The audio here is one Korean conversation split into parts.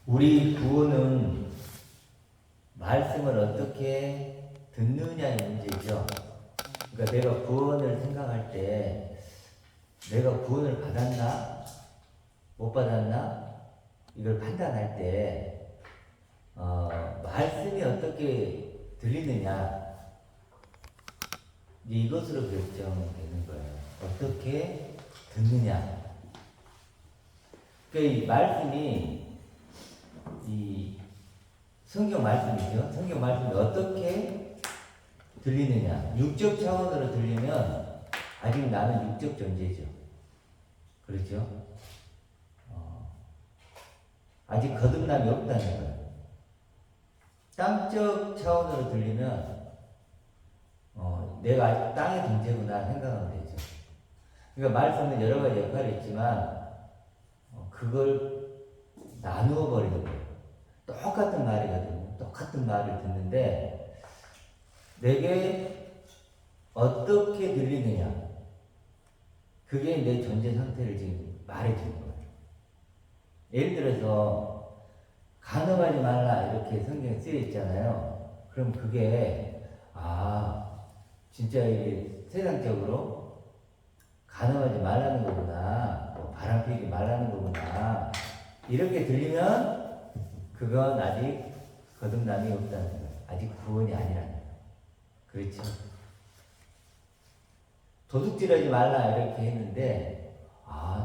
우리 구원은 말씀을 어떻게 듣느냐의 문제죠. 그러니까 내가 구원을 생각할 때 내가 구원을 받았나? 못 받았나? 이걸 판단할 때 말씀이 어떻게 들리느냐 이것으로 결정되는 거예요. 어떻게 듣느냐. 그러니까 이 말씀이 이 성경 말씀이죠. 성경 말씀이 어떻게 들리느냐. 육적 차원으로 들리면 아직 나는 육적 존재죠. 그렇죠? 아직 거듭남이 없다는 거예요. 땅적 차원으로 들리면 내가 아직 땅의 존재구나 생각하면 되죠. 그러니까 말씀은 여러 가지 역할이 있지만 그걸 나누어 버리는 거예요. 똑같은 말이거든요. 똑같은 말을 듣는데 내게 어떻게 들리느냐 그게 내 존재 상태를 지금 말해주는 거예요. 예를 들어서 간음하지 말라 이렇게 성경에 쓰여 있잖아요. 그럼 그게 진짜 이게 세상적으로 간음하지 말라는 거구나, 뭐 바람 피우지 말라는 거구나 이렇게 들리면 그건 아직 거듭남이 없다는 거예요. 아직 구원이 아니라는 거예요. 그렇죠? 도둑질하지 말라 이렇게 했는데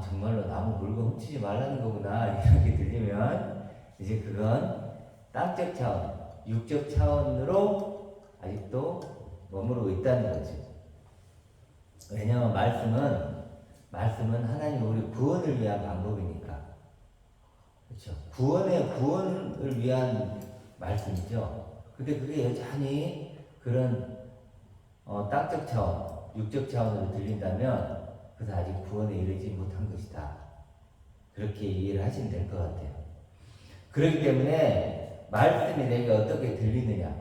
정말로 나무 물건 훔치지 말라는 거구나 이렇게 들리면 이제 그건 땅적 차원, 육적 차원으로 아직도 머무르고 있다는 거죠. 왜냐하면 말씀은 하나님 우리 구원을 위한 방법이니까. 그렇죠. 구원을 위한 말씀이죠. 근데 그게 여전히 그런 땅적 차원, 육적 차원으로 들린다면 그것은 아직 구원에 이르지 못한 것이다. 그렇게 이해를 하시면 될 것 같아요. 그렇기 때문에 말씀이 내게 어떻게 들리느냐,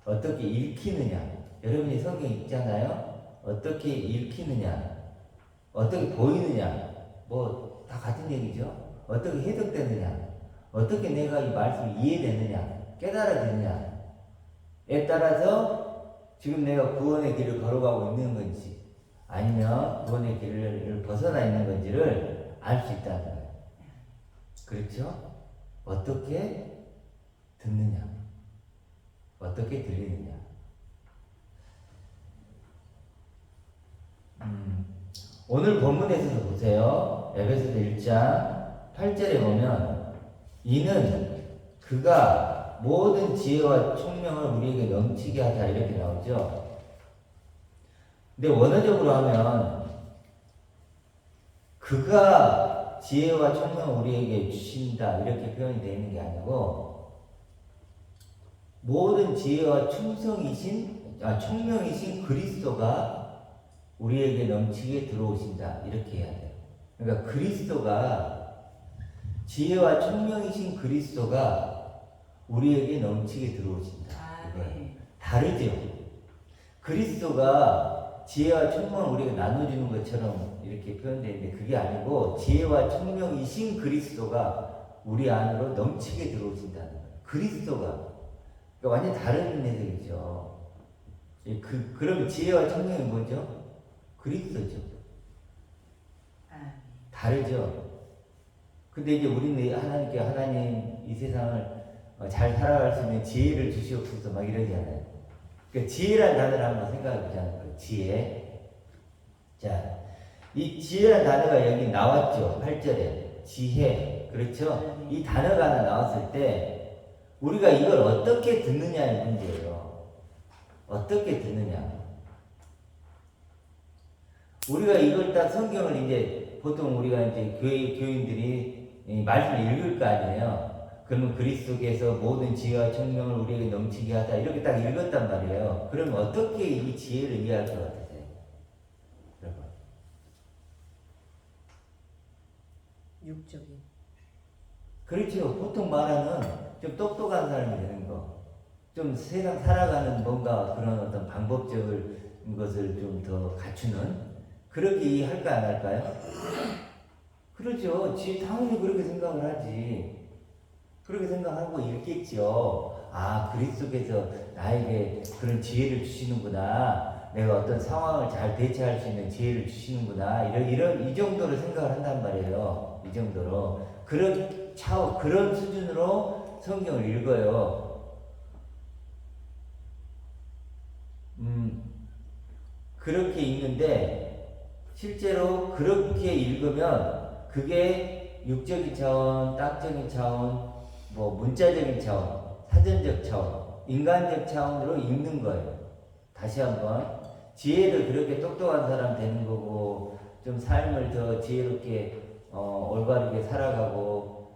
어떻게 읽히느냐. 여러분이 성경 읽잖아요. 어떻게 읽히느냐, 어떻게 보이느냐, 뭐 다 같은 얘기죠. 어떻게 해석되느냐, 어떻게 내가 이 말씀을 이해되느냐, 깨달아지느냐에 따라서 지금 내가 구원의 길을 걸어가고 있는 건지 아니면 구원의 길을 벗어나 있는 건지를 알 수 있다는 거예요. 그렇죠? 어떻게 듣느냐, 어떻게 들리느냐. 오늘 본문에서도 보세요. 에베소서 1장 8절에 보면 이는 그가 모든 지혜와 총명을 우리에게 넘치게 하자 이렇게 나오죠. 근데 원어적으로 하면 그가 지혜와 총명을 우리에게 주신다 이렇게 표현이 되어 있는 게 아니고 모든 지혜와 총명이신 그리스도가 우리에게 넘치게 들어오신다 이렇게 해야 돼요. 그러니까 그리스도가 지혜와 총명이신 그리스도가 우리에게 넘치게 들어오신다. 네. 다르죠. 그리스도가 지혜와 총명을 우리에게 나눠주는 것처럼 이렇게 표현되어 있는데 그게 아니고 지혜와 총명이신 그리스도가 우리 안으로 넘치게 들어오신다는 거예요. 그리스도가 그러니까 완전히 다른 해석이죠. 그러면 지혜와 총명이 뭐죠? 그리스도죠. 다르죠. 근데 이제 우리는 하나님 이 세상을 잘 살아갈 수 있는 지혜를 주시옵소서 막 이러잖아요. 그러니까 지혜라는 단어를 한번 생각해 보자는 거예요. 지혜. 자, 이 지혜라는 단어가 여기 나왔죠. 8절에. 지혜. 그렇죠? 이 단어가 하나 나왔을 때 우리가 이걸 어떻게 듣느냐의 문제예요. 어떻게 듣느냐. 우리가 이걸 딱 성경을 이제 보통 우리가 이제 교인들이 말씀을 읽을 거 아니에요. 그러면 그리스도께서 모든 지혜와 총명을 우리에게 넘치게 하다 이렇게 딱 읽었단 말이에요. 그러면 어떻게 이 지혜를 이해할 것 같으세요? 여러분. 육적인. 그렇죠. 보통 말하는 좀 똑똑한 사람이 되는 거. 좀 세상 살아가는 뭔가 그런 어떤 방법적인 것을 좀 더 갖추는 그렇게 이해할까 안 할까요? 그렇죠. 당연히 그렇게 생각을 하지. 그렇게 생각하고 읽겠지요. 아, 그리스도께서 나에게 그런 지혜를 주시는구나. 내가 어떤 상황을 잘 대처할 수 있는 지혜를 주시는구나. 이 정도로 생각을 한단 말이에요. 이 정도로. 그런 수준으로 성경을 읽어요. 그렇게 읽는데, 실제로 그렇게 읽으면, 그게 육적인 차원, 땅적인 차원, 문자적인 차원, 사전적 차원, 인간적 차원으로 읽는 거예요. 다시 한번. 지혜를 그렇게 똑똑한 사람 되는 거고, 좀 삶을 더 지혜롭게, 올바르게 살아가고,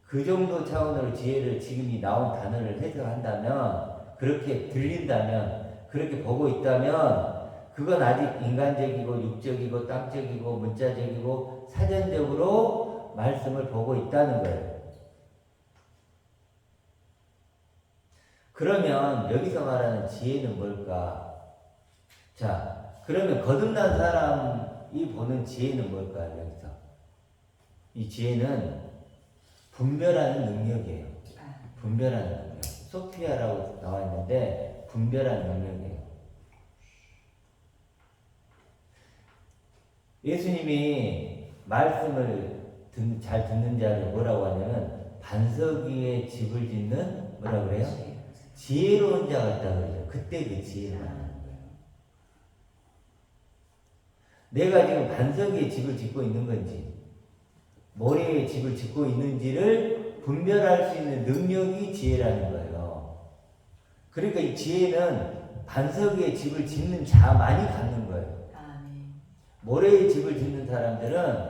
그 정도 차원으로 지혜를 지금 이 나온 단어를 해석한다면, 그렇게 들린다면, 그렇게 보고 있다면, 그건 아직 인간적이고, 육적이고, 땅적이고, 문자적이고, 사전적으로 말씀을 보고 있다는 거예요. 그러면 여기서 말하는 지혜는 뭘까? 자, 그러면 거듭난 사람이 보는 지혜는 뭘까요? 여기서 이 지혜는 분별하는 능력이에요. 분별하는 능력. 소피아라고 나와 있는데 분별하는 능력이에요. 예수님이 말씀을 잘 듣는 자를 뭐라고 하냐면 반석 위에 집을 짓는 뭐라고 그래요? 지혜로운 자 같다 그러죠. 그때 그 지혜를 말하는 거예요. 내가 지금 반석 위에 집을 짓고 있는 건지 모래 위에 집을 짓고 있는지를 분별할 수 있는 능력이 지혜라는 거예요. 그러니까 이 지혜는 반석 위에 집을 짓는 자만이 갖는 거예요. 모래 위에 집을 짓는 사람들은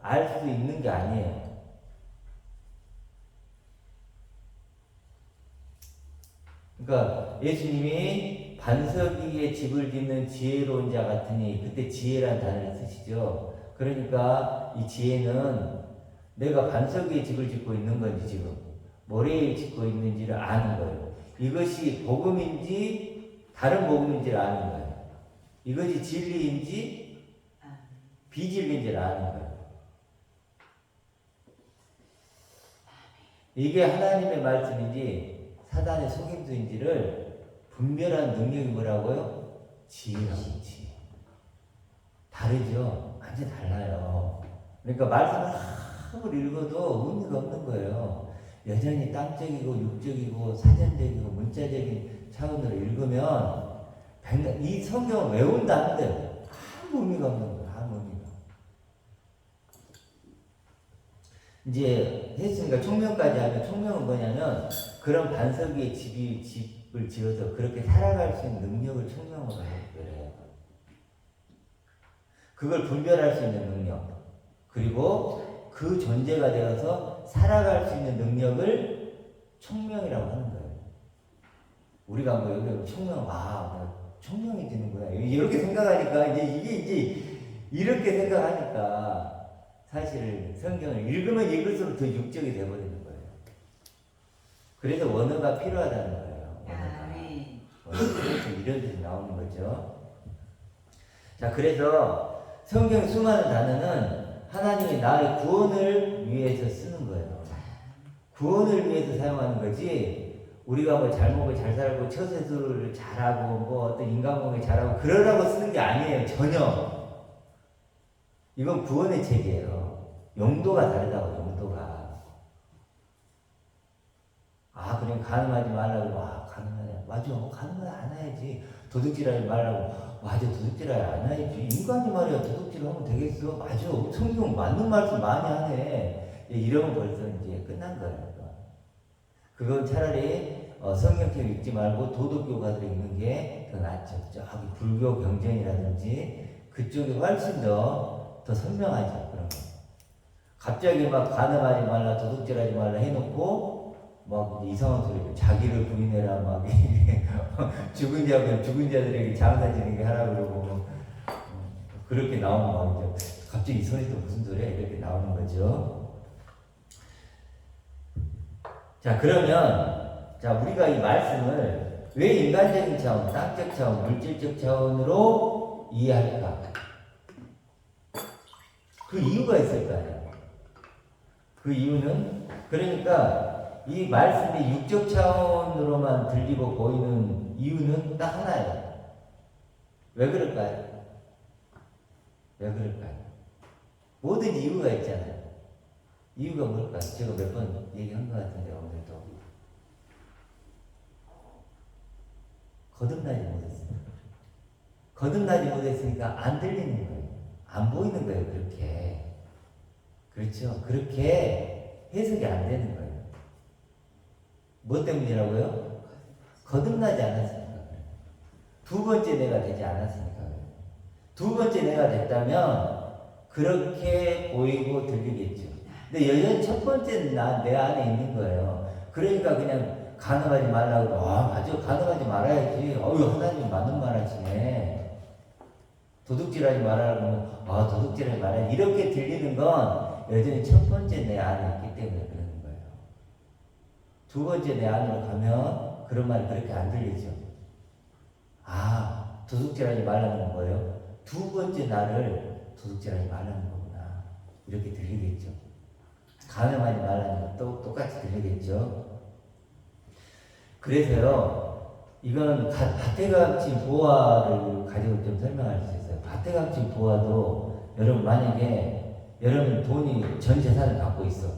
알 수 있는 게 아니에요. 그러니까 예수님이 반석 위에 집을 짓는 지혜로운 자 같으니 그때 지혜란 단어를 쓰시죠. 그러니까 이 지혜는 내가 반석 위에 집을 짓고 있는 건지 지금 모래 위에 짓고 있는지를 아는 거예요. 이것이 복음인지 다른 복음인지를 아는 거예요. 이것이 진리인지 비진리인지를 아는 거예요. 이게 하나님의 말씀인지 사단의 속임수인지를 분별한 능력이 뭐라고요? 지혜라고. 지혜. 다르죠? 완전 달라요. 그러니까 말씀을 아무리 읽어도 의미가 없는 거예요. 여전히 땅적이고 육적이고 사전적이고 문자적인 차원으로 읽으면 이 성경을 외운다는데 아무 의미가 없는 거예요. 아무 의미가. 이제 했으니까 총명까지 하면 총명은 뭐냐면 그런 반석 위에 집을 지어서 그렇게 살아갈 수 있는 능력을 총명으로 해요. 그걸 분별할 수 있는 능력. 그리고 그 존재가 되어서 살아갈 수 있는 능력을 총명이라고 하는 거예요. 우리가 뭐 여기 총명, 총명해지는구나. 이렇게 생각하니까 이게 이렇게 생각하니까 사실 성경을 읽으면 읽을수록 더 육적이 되어버리는 거예요. 그래서 원어가 필요하다는 거예요. 원어가 이런 뜻이 나오는 거죠. 자, 그래서 성경 수많은 단어는 하나님이 나의 구원을 위해서 쓰는 거예요. 구원을 위해서 사용하는 거지, 우리가 뭐 잘 먹고 잘 살고 처세술을 잘하고 뭐 어떤 인간관계 잘하고 그러라고 쓰는 게 아니에요. 전혀. 이건 구원의 책이에요. 용도가 다르다고, 용도가. 그냥 가늠하지 말라고, 가늠하냐. 맞아, 가늠을 안 해야지. 도둑질하지 말라고, 맞아, 도둑질하지 안 해야지. 인간이 말이야, 도둑질 하면 되겠어. 맞아, 성경 맞는 말씀 많이 하네. 이러면 벌써 이제 끝난 거예요. 그건 차라리 성경책 읽지 말고 도덕교 가서 읽는 게 더 낫죠. 저기 불교 경전이라든지 그쪽이 훨씬 더 선명하죠. 그런 거. 갑자기 막 가늠하지 말라, 도둑질하지 말라 해놓고 막 이상한 소리, 자기를 부인해라, 막 죽은 자들에게 장사 지내게 하라 그러고 그렇게 나오는 거죠. 갑자기 이 소리 또 무슨 소리야? 이렇게 나오는 거죠. 자, 그러면 우리가 이 말씀을 왜 인간적인 차원, 땅적 차원, 물질적 차원으로 이해할까? 그 이유가 있을 거 아니에요. 그 이유는 그러니까 이 말씀이 육적 차원으로만 들리고 보이는 이유는 딱 하나예요. 왜 그럴까요? 왜 그럴까요? 모든 이유가 있잖아요. 이유가 뭘까요? 제가 몇 번 얘기한 것 같은데 오늘도 거듭나지 못했어요. 거듭나지 못했으니까 안 들리는 거예요. 안 보이는 거예요. 그렇게. 그렇죠. 그렇게 해석이 안 되는 거예요. 뭐 때문이라고요? 거듭나지 않았으니까 그래요. 두 번째 내가 되지 않았으니까 그래요. 두 번째 내가 됐다면 그렇게 보이고 들리겠죠. 근데 여전히 첫 번째 내 안에 있는 거예요. 그러니까 그냥 간음하지 말라고, 맞아, 간음하지 말아야지. 하나님 맞는 말 하시네. 도둑질하지 말라고, 도둑질하지 말아야지. 이렇게 들리는 건 여전히 첫 번째 내 안에 있기 때문에 그러는 거예요. 두 번째 내 안으로 가면 그런 말이 그렇게 안 들리죠. 도둑질하지 말라는 건 뭐예요? 두 번째 나를 도둑질하지 말라는 거구나. 이렇게 들리겠죠. 간음하지 말라는 것도 똑같이 들리겠죠. 그래서요, 이건 바태감침 보화를 가지고 좀 설명할 수 있어요. 바태감침 보화도 여러분 만약에 여러분 돈이 전 재산을 갖고 있어.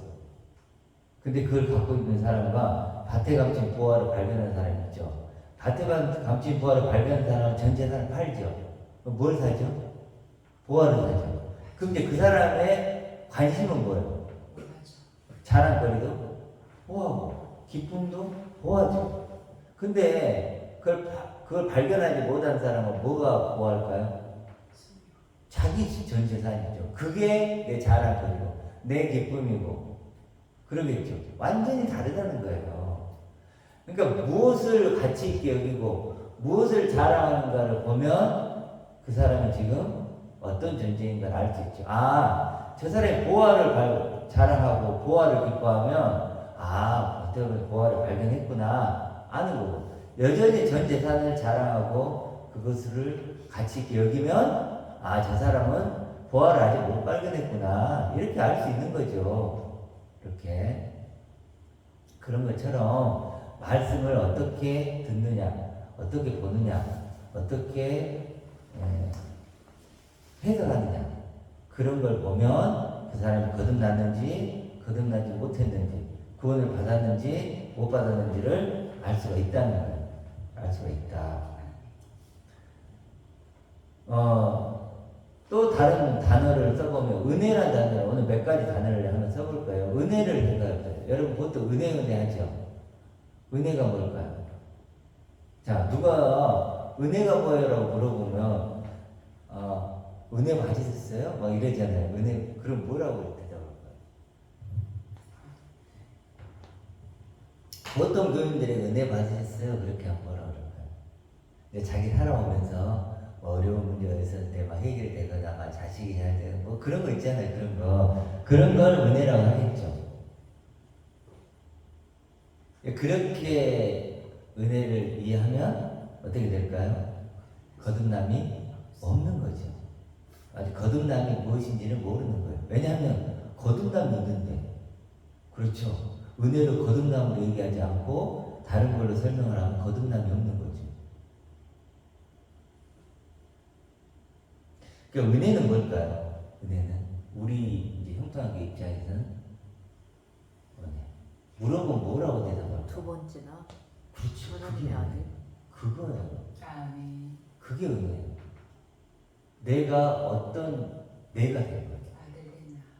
근데 그걸 갖고 있는 사람과 바태감침 보화를 발견한 사람이 있죠. 바태감침 보화를 발견한 사람은 전 재산을 팔죠. 그럼 뭘 사죠? 보화를 사죠. 그럼 이제 그 사람의 관심은 뭐예요? 자랑거리도 보화고, 기쁨도 보화죠. 근데 그걸 발견하지 못한 사람은 뭐가 보화일까요? 자기 전 재산이죠. 그게 내 자랑거리고, 내 기쁨이고, 그러겠죠. 완전히 다르다는 거예요. 그러니까 무엇을 가치 있게 여기고, 무엇을 자랑하는가를 보면 그 사람은 지금 어떤 존재인가를 알 수 있죠. 저 사람이 보화를 자랑하고 보화를 기뻐하면 어떻게 보면 보화를 발견했구나 아는 거고, 여전히 전 재산을 자랑하고 그것을 가치 있게 여기면 저 사람은 보화를 아직 못 발견했구나 이렇게 알 수 있는 거죠. 이렇게 그런 것처럼 말씀을 어떻게 듣느냐, 어떻게 보느냐, 어떻게 해석하느냐, 그런 걸 보면 그 사람이 거듭났는지 거듭나지 못했는지, 구원을 받았는지 못 받았는지를 알 수가 있다는 거예요. 알 수가 있다. 또 다른 단어를 써보면, 은혜라는 단어를 오늘 몇 가지 단어를 한번 써볼 거예요. 은혜를 생각해요. 여러분 보통 은혜 하죠. 은혜가 뭘까요? 자, 누가 은혜가 뭐예요라고 물어보면 은혜 받으셨어요? 막 이러잖아요. 은혜, 그럼 뭐라고 대답할까요? 보통 교인들이 은혜 받으셨어요? 그렇게 하면 뭐라고 그럴까요? 근데 자기 살아오면서 어려운 문제가 있었을 때 막 해결되거나 막 자식이 잘 되고 뭐 그런 거 있잖아요. 그런 걸 은혜라고 하겠죠. 그렇게 은혜를 이해하면 어떻게 될까요? 거듭남이 없는 거죠. 아직 거듭남이 무엇인지는 모르는 거예요. 왜냐하면 거듭남이 있는데, 그렇죠. 은혜로 거듭남을 얘기하지 않고 다른 걸로 설명을 하면 거듭남이 없는 거죠. 그러니까 은혜는 뭘까요? 은혜는 우리 이제 형통하게 입장에서는 물어보면 뭐라고 대답할까요? 두 번째나 그렇죠. 하나님의 아들. 그거예요. 아멘. 그게 은혜예요. 내가 어떤 내가 된 거예요.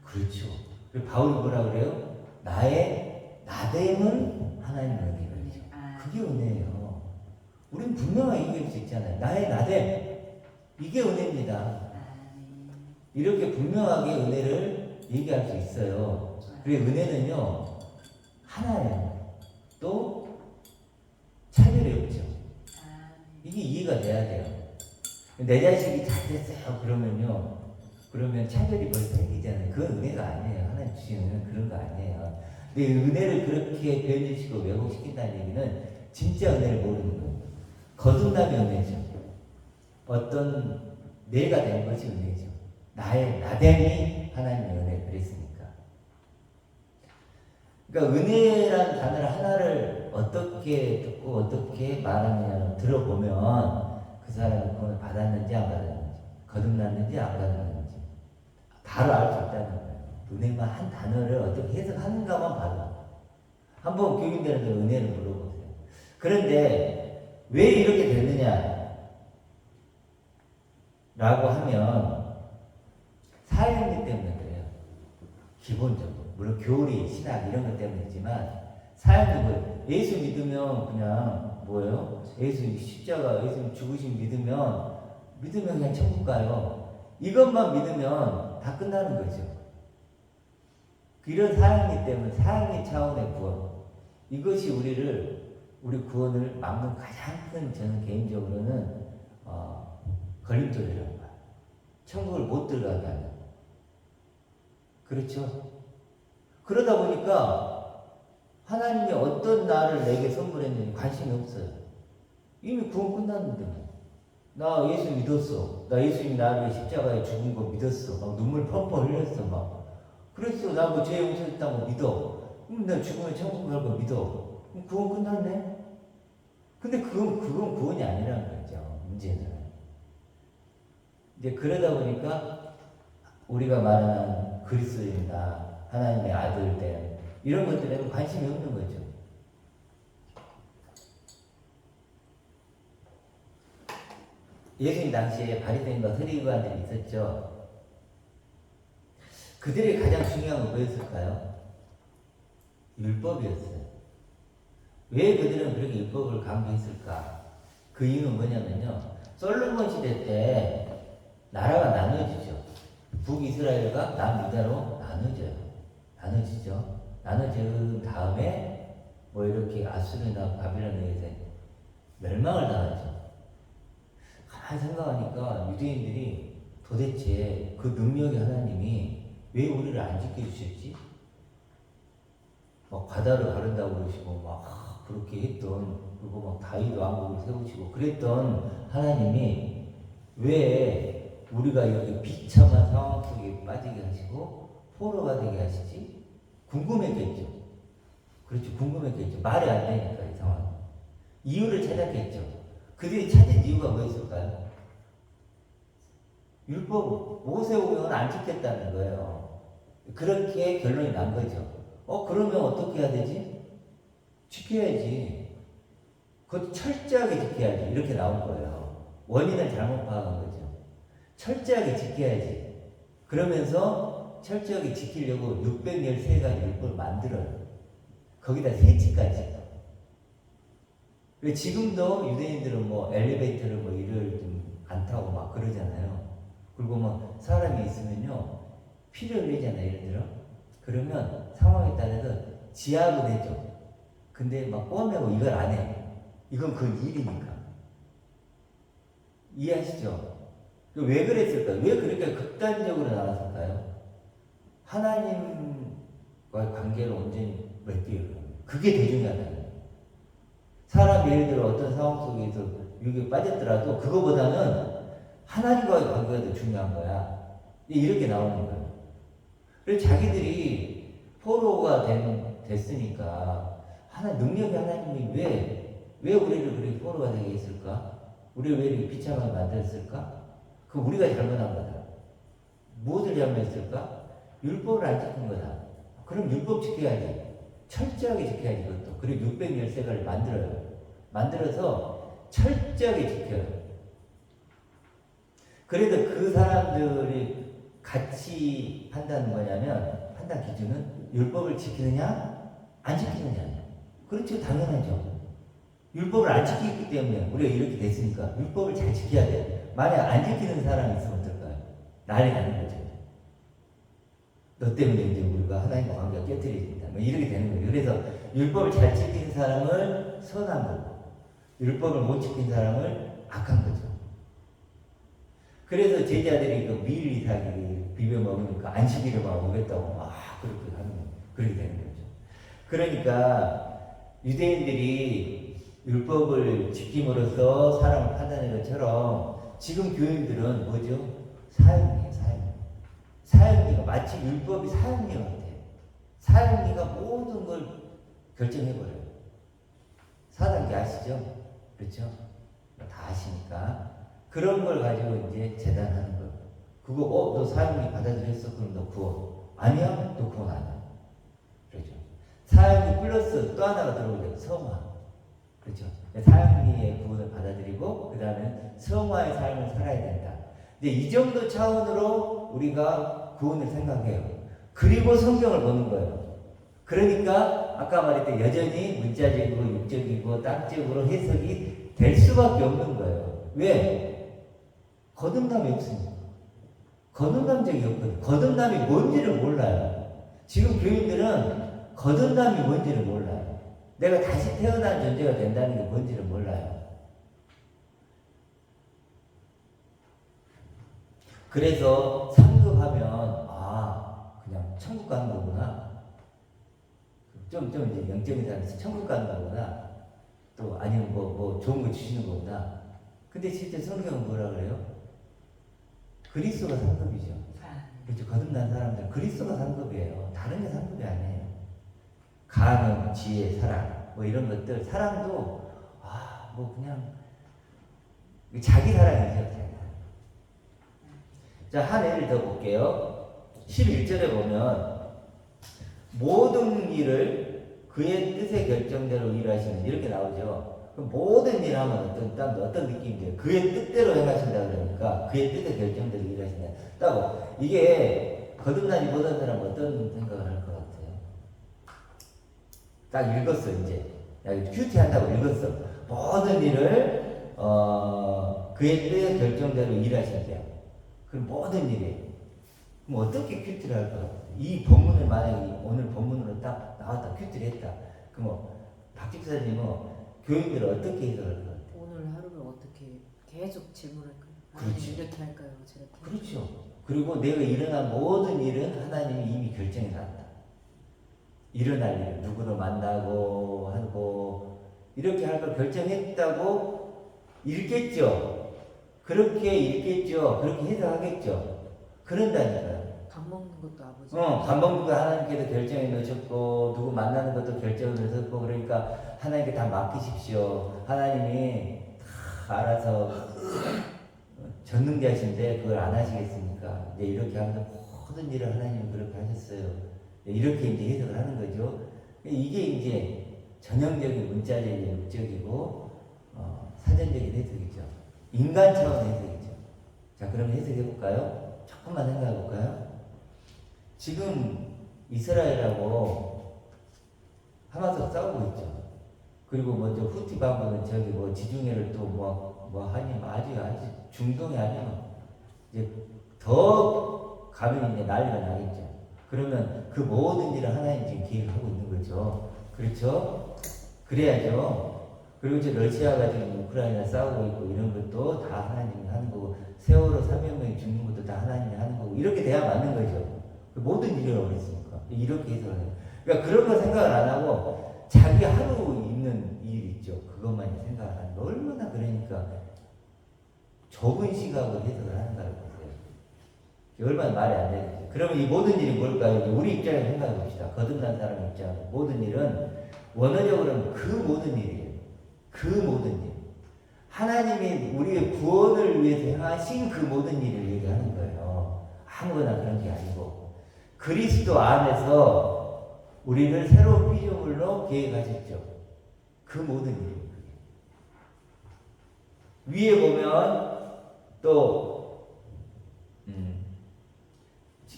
그렇죠. 그리고 바울이 뭐라 그래요? 나의 나됨은 하나님의 은혜죠. 그게 은혜예요. 우린 분명하게 얘기할 수 있잖아요. 나의 나됨, 이게 은혜입니다. 이렇게 분명하게 은혜를 얘기할 수 있어요. 그리고 은혜는요, 하나예요. 또 차별이 없죠. 이게 이해가 돼야 돼요. 내 자식이 잘 됐어요. 그러면 차별이 벌써 생기잖아요. 그건 은혜가 아니에요. 하나님 주시는 그런 거 아니에요. 근데 은혜를 그렇게 변질시키고 왜곡시킨다는 얘기는 진짜 은혜를 모르는 거예요. 거듭남이 은혜죠. 어떤 내가 된 것이 은혜죠. 나의 나됨이 하나님의 은혜 그랬으니까. 그러니까 은혜라는 단어 하나를 어떻게 듣고 어떻게 말하느냐를 들어보면 그 사람이 그걸 받았는지 안 받았는지, 거듭났는지 안 거듭났는지 바로 알 수 있다는 거예요. 은혜만 한 단어를 어떻게 해석하는가만 봐도. 한번 교인들한테 은혜를 물어보세요. 그런데 왜 이렇게 됐느냐 라고 하면 사역이 때문에 그래요. 기본적으로. 물론 교리, 신학 이런 것 때문이지만 사역은 예수 믿으면 그냥 뭐예요? 예수 십자가, 예수 죽으신 믿으면 그냥 천국 가요. 이것만 믿으면 다 끝나는 거죠. 이런 사역이 때문에 사역의 차원의 구원. 이것이 우리 구원을 막는 가장 큰 저는 개인적으로는 걸림돌이라고 봐요. 천국을 못 들어가게 하는. 그렇죠? 그러다 보니까 하나님이 어떤 나를 내게 선물했는지 관심이 없어요. 이미 구원 끝났는데 뭐. 나 예수 믿었어. 나 예수님이 나를 십자가에 죽은 거 믿었어. 막 눈물 펑펑 흘렸어. 막. 그랬어. 나 뭐 죄 용서했다는 거 믿어. 나 죽으면 천국 갈 거 믿어. 그럼 구원 끝났네? 근데 그건 구원이 아니라는 거죠. 문제는. 이제 그러다 보니까 우리가 말하는 그리스도인이나 하나님의 아들들 이런 것들에는 관심이 없는 거죠. 예수님 당시에 바리새인과 서기관들이 있었죠. 그들의 가장 중요한 건 뭐였을까요? 율법이었어요. 왜 그들은 그렇게 율법을 강조했을까? 그 이유는 뭐냐면요. 솔로몬 시대 때 나라가 나눠지죠. 북이스라엘과 남유다로 나눠지죠. 나눠진 다음에 뭐 이렇게 아수르나 바빌론에 의해서 멸망을 당하죠. 가만히 생각하니까 유대인들이 도대체 그 능력의 하나님이 왜 우리를 안 지켜주셨지? 막 바다를 가른다고 그러시고 막 그렇게 했던, 그리고 막 다윗 왕국을 세우시고 그랬던 하나님이 왜 우리가 이렇게 비참한 상황 속에 빠지게 하시고 포로가 되게 하시지? 궁금했겠죠. 그렇죠. 궁금했겠죠. 말이 안 되니까 이 상황. 이유를 찾았겠죠. 그들이 찾은 이유가 뭐였을까요? 율법 모세오경을 안 지켰다는 거예요. 그렇게 결론이 난 거죠. 그러면 어떻게 해야 되지? 지켜야지. 그것도 철저하게 지켜야지. 이렇게 나온 거예요. 원인을 잘못 파악한 거죠. 철저하게 지켜야지. 그러면서 철저하게 지키려고 613가지 율법을 만들어요. 거기다 세치까지. 지금도 유대인들은 뭐 엘리베이터를 뭐 일을 좀 안 타고 막 그러잖아요. 그리고 뭐 사람이 있으면요. 피를 흘리잖아요. 예를 들어. 그러면 상황에 따라서 지압을 해줘. 근데 막 뻔하고 이걸 안 해. 이건 그 일이니까. 이해하시죠? 왜 그랬을까요? 왜 그렇게 극단적으로 나왔을까요? 하나님과의 관계를 온전히 맺기 위해. 그게 더 중요하다는 거예요. 사람이 예를 들어 어떤 상황 속에서 유혹에 빠졌더라도 그거보다는 하나님과의 관계가 더 중요한 거야. 이렇게 나오는 거예요. 그래서 자기들이 포로가 됐으니까 능력이 하나님이 왜 우리를 그렇게 포로가 되게 했을까? 우리를 왜 이렇게 비참하게 만들었을까? 그 우리가 잘못한 거다. 무엇을 잘못했을까? 율법을 안 지킨 거다. 그럼 율법 지켜야지. 철저하게 지켜야지 그것도. 그리고 613가지를 만들어요. 만들어서 철저하게 지켜요. 그래도 그 사람들이 같이 판단은 뭐냐면, 판단 기준은 율법을 지키느냐 안 지키느냐. 그렇죠. 당연하죠. 율법을 안 지키기 때문에 우리가 이렇게 됐으니까 율법을 잘 지켜야 돼. 만약 안 지키는 사람이 있으면 어떨까요? 난리 나는 거죠. 너 때문에 이제 우리가 하나님과 관계가 깨뜨려진다. 뭐 이렇게 되는 거예요. 그래서 율법을 잘 지키는 사람을 선한 거고, 율법을 못 지킨 사람을 악한 거죠. 그래서 제자들이 그 밀 이삭이 비벼 먹으니까 안식일을 막 오겠다고 막 그렇게 하는 거예요. 그렇게 되는 거죠. 그러니까 유대인들이 율법을 지킴으로써 사람을 판단하는 것처럼 지금 교인들은 뭐죠? 사형이에요. 사형리가 마치 율법이 사형리 같아요. 사형리가 모든 걸 결정해버려요. 4단계 아시죠? 그렇죠? 다 아시니까. 그런 걸 가지고 이제 재단하는 거예요. 그거, 너 사형리 받아들였어? 그럼 너 구원. 아니야? 너 구원 아니야. 그렇죠. 사형리 플러스 또 하나가 들어오죠. 성화. 그렇죠. 사형리의 구원을 받아들이고, 그 다음에 성화의 삶을 살아야 된다. 근데 이 정도 차원으로 우리가 구원을 생각해요. 그리고 성경을 보는 거예요. 그러니까 아까 말했던 여전히 문자적이고 육적이고 땅적으로 해석이 될 수밖에 없는 거예요. 왜? 거듭남이 없으니까. 거듭남적이 없거든요. 거듭남이 뭔지를 몰라요. 지금 교인들은 거듭남이 뭔지를 몰라요. 내가 다시 태어난 존재가 된다는 게 뭔지를 몰라요. 그래서 상급하면 그냥 천국 가는 거구나. 좀 이제 영적인 사람에서 천국 가는 거구나. 또 아니면 뭐 좋은 거 주시는 거구나. 근데 실제 성경은 뭐라 그래요? 그리스도가 상급이죠. 그렇죠. 거듭난 사람들 그리스도가 상급이에요. 다른 게 상급이 아니에요. 가능, 지혜, 사랑 뭐 이런 것들 사랑도 뭐 그냥 자기 사랑이죠. 자기 사랑. 자, 한 예를 더 볼게요. 11절에 보면 모든 일을 그의 뜻의 결정대로 일하시는 이렇게 나오죠. 그럼 모든 일 하면 어떤 느낌이에요? 그의 뜻대로 행하신다 그러니까 그의 뜻의 결정대로 일하신다. 딱 이게 거듭나니 못한 사람 어떤 생각을 할 것 같아요? 딱 읽었어 이제. 큐티 한다고 읽었어. 모든 일을 그의 뜻의 결정대로 일하신대요. 그럼 모든 일이에요. 그럼 어떻게 큐티를 할 것 같아요? 이 본문을 만약에 오늘 본문으로 딱 나왔다 큐티를 했다. 그럼 박 집사님은 교인들을 어떻게 해석할 것 같아요? 오늘 하루를 어떻게 계속 질문할까요? 그렇지. 이렇게 할까요? 저렇게 그렇죠. 그리고 내가 일어난 모든 일은 하나님이 이미 결정해 놨다. 일어날 일, 누구를 만나고 하고 이렇게 할 걸 결정했다고 읽겠죠. 그렇게 읽겠죠. 그렇게 해석하겠죠. 그런다니까요. 밥 먹는 것도 아버지. 밥 먹는 거 하나님께서 결정해 놓으셨고 누구 만나는 것도 결정을 하셨고 그러니까 하나님께 다 맡기십시오. 하나님이 다 알아서 전능자신데 그걸 안 하시겠습니까? 이제 이렇게 하면서 모든 일을 하나님이 그렇게 하셨어요. 이렇게 이제 해석을 하는 거죠. 이게 이제 전형적인 문자적인 육적이고 사전적인 해석이죠. 인간 차원의 해석이죠. 자, 그럼 해석해 볼까요? 조금만 생각해 볼까요? 지금 이스라엘하고 하마스가 싸우고 있죠. 그리고 먼저 후티 반군은 저기 지중해를 또 하니 아주 중동이 아니면 이제 더 가면 이제 난리가 나겠죠. 그러면 그 모든 일을 하나님 지금 계획하고 있는 거죠. 그렇죠? 그래야죠. 그리고 이제 러시아가 지금 우크라이나 싸우고 있고 이런 것도 다 하나님이 하는 거고 세월호 3만 명이 죽는 것도 다 하나님이 하는 거고 이렇게 돼야 맞는 거죠. 모든 일을 어렸으니까 이렇게 해석을 해요. 그러니까 그런 거 생각을 안 하고 자기 하루 있는 일 있죠. 그것만 생각을 하는 거 얼마나 그러니까 좁은 시각으로 해석을 하는가를 보세요. 얼마나 말이 안 되는지. 그러면 이 모든 일이 뭘까요? 우리 입장에서 생각해 봅시다. 거듭난 사람 입장에서 모든 일은 원어적으로는 그 모든 일이에요. 그 모든 일. 하나님이 우리의 구원을 위해서 행하신 그 모든 일을 얘기하는 거예요. 아무거나 그런 게 아니고 그리스도 안에서 우리를 새로운 피조물로 계획하셨죠. 그 모든 일이에요. 위에 보면 또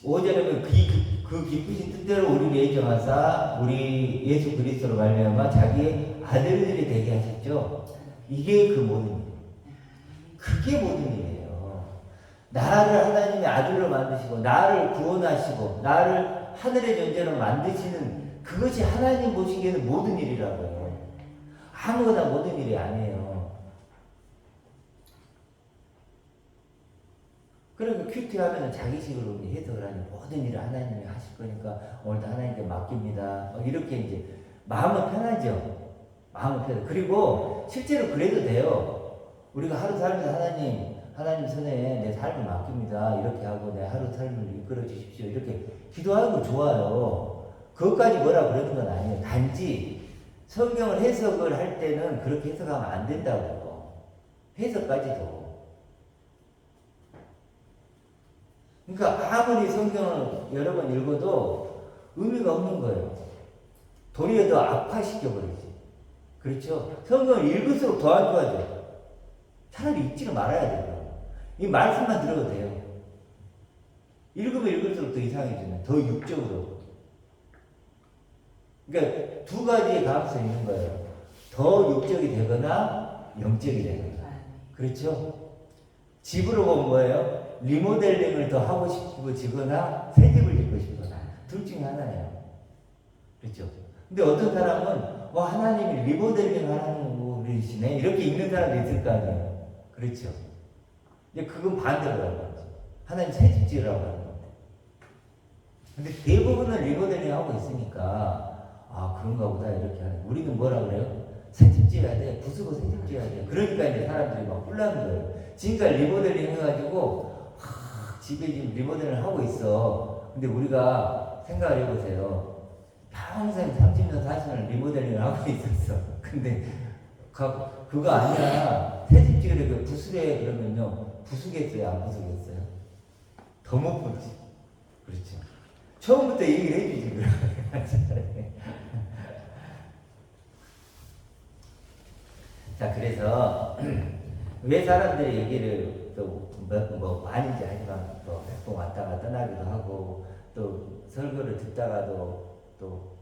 5절에 보면 그 깊으신 뜻대로 우리를 예정하사 우리 예수 그리스도로 말미암아 자기의 아들들이 되게 하셨죠. 이게 그 모든 일. 그게 모든 일이에요. 나를 하나님의 아들로 만드시고 나를 구원하시고 나를 하늘의 존재로 만드시는 그것이 하나님 보시기에는 모든 일이라고요. 아무거나 모든 일이 아니에요. 그러니까 큐티하면 자기식으로 해석을 하니 모든 일을 하나님이 하실 거니까 오늘도 하나님께 맡깁니다. 이렇게 이제 마음은 편하죠. 마음은 편해. 그리고 실제로 그래도 돼요. 우리가 하루 살면서 하나님 손에 내 삶을 맡깁니다. 이렇게 하고 내 하루 삶을 이끌어 주십시오. 이렇게 기도하는 거 좋아요. 그것까지 뭐라 그러는 건 아니에요. 단지 성경을 해석을 할 때는 그렇게 해석하면 안 된다고. 해석까지도. 그러니까 아무리 성경을 여러 번 읽어도 의미가 없는 거예요. 도리어 더 악화시켜버리지. 그렇죠? 성경을 읽을수록 더 안 좋아져. 차라리 읽지를 말아야 돼요. 이 말씀만 들어도 돼요. 읽으면 읽을수록 더 이상해지면 더 육적으로. 그러니까 두 가지의 가능성이 있는 거예요. 더 육적이 되거나 영적이 되거나. 그렇죠? 집으로 보면 뭐예요? 리모델링을 더 하고 싶어지거나 새 집을 짓고 싶거나 둘 중에 하나예요. 그렇죠? 근데 어떤 사람은 하나님이 리모델링 하는 분이시네 이렇게 읽는 사람도 있을 거 아니에요. 그렇죠? 근데 그건 반대로라고 하죠. 하나님 새 집 지으라고 하는 건데. 근데 대부분은 리모델링 하고 있으니까 그런가 보다 이렇게 하는. 우리는 뭐라 그래요? 새 집 지어야 돼. 부수고 새 집 지어야 돼. 그러니까 이제 사람들이 막 혼나는 거예요. 지금까지 리모델링 해가지고 집에 지금 리모델링을 하고 있어. 근데 우리가 생각을 해보세요. 평생 30년 40년 리모델링을 하고 있었어. 근데 그거 아니야. 새집 지으려고 부수래 그러면요. 부수겠어요? 안 부수겠어요? 더 못 부지. 그렇죠. 처음부터 얘기를 해주지. 그러면. 자, 그래서 왜 사람들이 여기를 또 뭐 많이인지 하지만 또 몇 번 왔다가 떠나기도 하고 또 설교를 듣다가도 또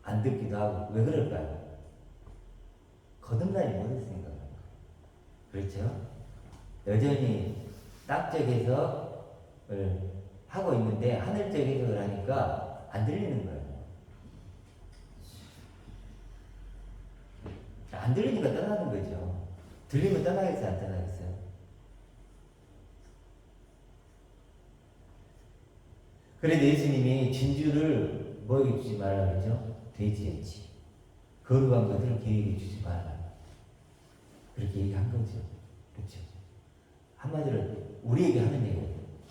안 듣기도 하고 왜 그럴까요? 거듭나지 못했으니까 그렇죠? 여전히 땅적 해석을 하고 있는데 하늘적 해석을 하니까 안 들리는 거예요. 안 들리니까 떠나는 거죠. 들리면 떠나겠어요? 안 떠나겠어요? 그래도 예수님이 진주를 뭐에게 주지 말라 그러죠? 돼지에 거룩한 것들을 개에게 주지 말라. 그렇게 얘기한 거죠. 그렇죠? 한마디로 우리에게 하는 얘기예요.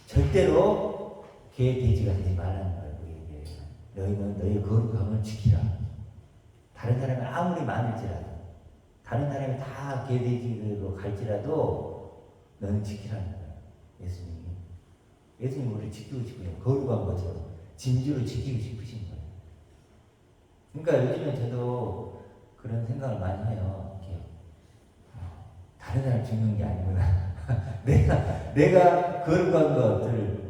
절대로 개, 돼지가 되지 말라는 거예요. 우리에게. 너희는 너희의 거룩함을 지키라. 다른 사람이 아무리 많을지라도 다른 사람이 다 개, 돼지로 갈지라도 너는 지키라는 거예요. 예수님이. 예수님이 우리를 지키고 싶어요. 거룩한 것처럼 진주를 지키고 싶으신 거예요. 그러니까 요즘에 저도 그런 생각을 많이 해요. 이렇게 다른 사람 죽는 게 아니구나. 내가 거룩한 것을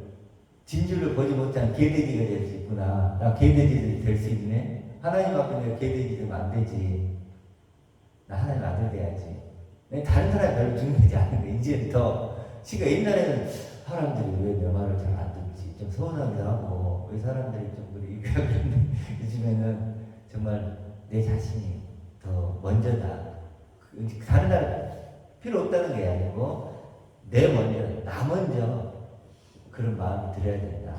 진주를 보지 못한 개돼지가 될 수 있구나. 나 개돼지 될 수 있네. 하나님 앞에 내가 개돼지 되면 안 되지. 나 하나님 아들 돼야지. 다른 사람이 별로 중요하지 않은 거야. 이제 더 시가 옛날에는 사람들이 왜 내 말을 잘 안 듣지? 좀 서운하기도 하고 왜 사람들이 좀 그러는데 요즘에는 정말 내 자신이 더 먼저다. 다른 사람 필요 없다는 게 아니고 내 먼저, 나 먼저 그런 마음이 들어야 된다.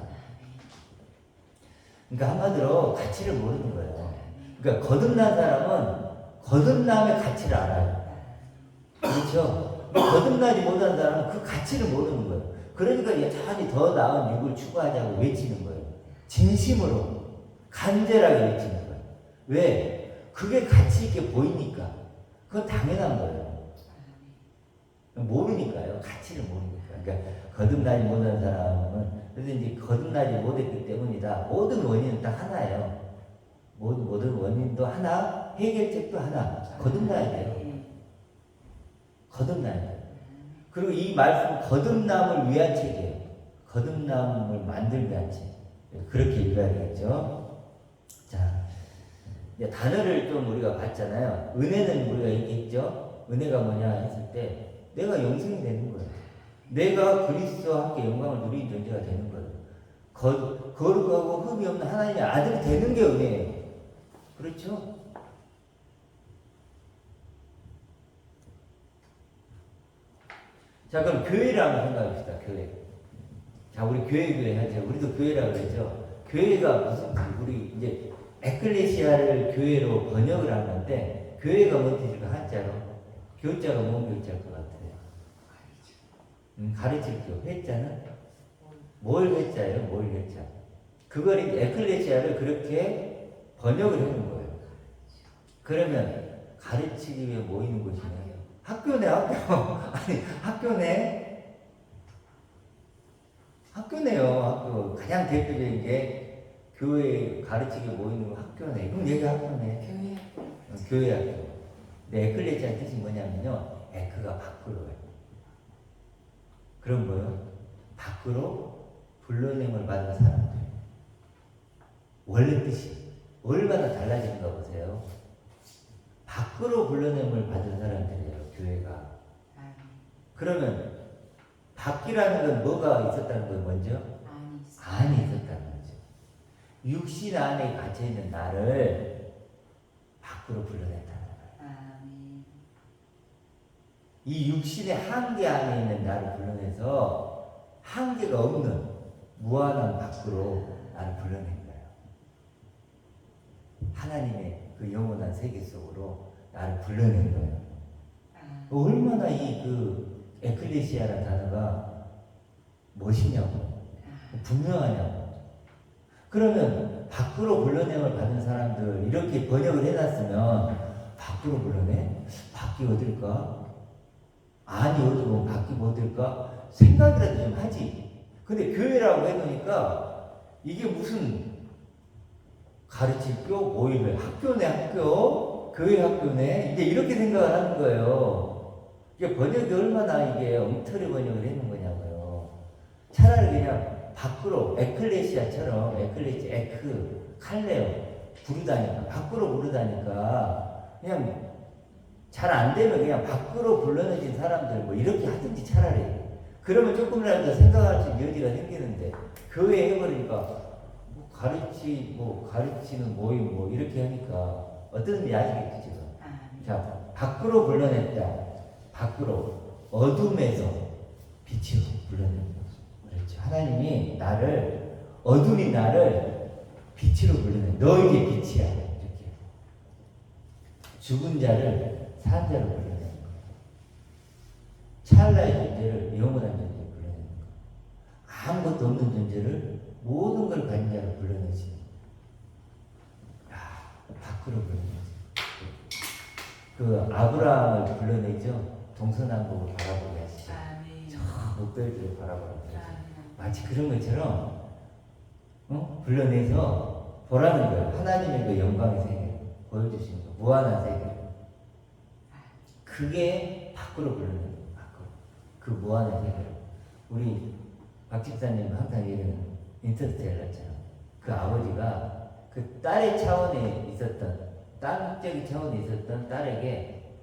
그러니까 한마디로 가치를 모르는 거예요. 그러니까 거듭난 사람은 거듭남의 가치를 알아요. 그렇죠? 거듭나지 못한 사람은 그 가치를 모르는 거예요. 그러니까 여전히 더 나은 육을 추구하자고 외치는 거예요. 진심으로 간절하게 외치는 거예요. 왜? 그게 가치 있게 보이니까. 그건 당연한 거예요. 모르니까요. 가치를 모르니까. 그러니까 거듭나지 못한 사람은 그래서 이제 거듭나지 못했기 때문이다. 모든 원인은 딱 하나예요. 모든 원인도 하나, 해결책도 하나. 거듭나야 돼요. 거듭나야 돼요. 그리고 이 말씀 거듭남을 위한 책이에요. 거듭남을 만들기 위한 책. 그렇게 읽어야겠죠. 자, 이제 단어를 좀 우리가 봤잖아요. 은혜는 우리가 얘기했죠. 은혜가 뭐냐 했을 때 내가 영생이 되는 거예요. 내가 그리스도와 함께 영광을 누리는 존재가 되는 거예요. 거룩하고 흠이 없는 하나님의 아들이 되는 게 은혜예요. 그렇죠? 자, 그럼 교회를 한번 생각합시다. 교회. 자, 우리 교회 하죠. 우리도 교회라고 그러죠. 교회가 무슨, 우리 이제 에클레시아를 교회로 번역을 한 건데, 교회가 뭔 뜻일까? 한자로. 교자가 뭔 교자일 것 같아요? 가르칠 교. 회자는? 뭘 회자예요? 뭘 회자? 그걸 에클레시아를 그렇게 번역을 해놓은 거예요. 그러면 가르치기 위해 모이는 곳이네. 학교네, 학교. 아니, 학교네. 학교네요, 학교. 가장 대표적인 게 교회 가르치기 모이는 거 학교네. 그럼 여기 학교네. 교회 학교. 근데 에클레시아 뜻이 뭐냐면요. 에크가 밖으로예요. 그런 거요. 밖으로 불러냄을 받은 사람들. 원래 뜻이 얼마나 달라지는가 보세요. 밖으로 불러냄을 받은 사람들이에요, 교회가. 그러면 밖이라는 건 뭐가 있었다는 거예요, 먼저? 안이 있었다는 거죠. 육신 안에 갇혀있는 나를 밖으로 불러냈다는 거예요. 이 육신의 한계 안에 있는 나를 불러내서 한계가 없는 무한한 밖으로 나를 불러낸 거예요. 하나님의 그 영원한 세계 속으로 나를 불러낸 거예요. 얼마나 이 그 에클레시아라는 단어가 멋있냐고, 분명하냐고. 그러면 밖으로 불러냄을 받은 사람들 이렇게 번역을 해놨으면 밖으로 불러내? 밖이 어딜까? 안이 어디고 밖이 어딜까? 생각이라도 좀 하지. 근데 교회라고 해놓으니까 이게 무슨 가르칠 교 모임을 학교네, 학교 교회 학교네, 이제 이렇게 생각을 하는 거예요. 이게 번역이 얼마나 이게 엉터리 번역을 해놓은 거냐고요. 차라리 그냥 밖으로 에클레시아처럼 에크 칼레오 부르다니까, 밖으로 부르다니까 그냥 잘 안 되면 그냥 밖으로 불러내진 사람들 뭐 이렇게 하든지 차라리. 그러면 조금이라도 생각할 수 있는 여지가 생기는데 교회 해버리니까 가르치는 모임 뭐 이렇게 하니까 어떤 의미 아시겠죠 지금? 자, 밖으로 불러냈다. 밖으로 어둠에서 빛으로 불러낸 거죠. 그렇죠. 하나님이 나를 어둠인 나를 빛으로 불러낸. 너에게 빛이야. 이렇게 죽은 자를 산 자로 불러낸 거. 찰나의 존재를 영원한 존재로 불러낸 거. 아무것도 없는 존재를 모든 걸 가진 자로 불러내시는. 밖으로 불러내죠. 그 아브라함을 불러내죠. 동서남북을 바라보게 하시죠. 저 목별들을 바라보게 하시죠. 마치 그런 것처럼 불러내서 보라는 거예요. 하나님의 그 영광의 세계 보여주시는 거. 무한한 세계. 그게 밖으로 불러내는 거예요. 밖으로. 그 무한한 세계로. 우리 박 집사님 항상 얘기하는 인터스텔라처럼 그 아버지가 그 딸의 차원에 있었던, 땅적인 차원에 있었던 딸에게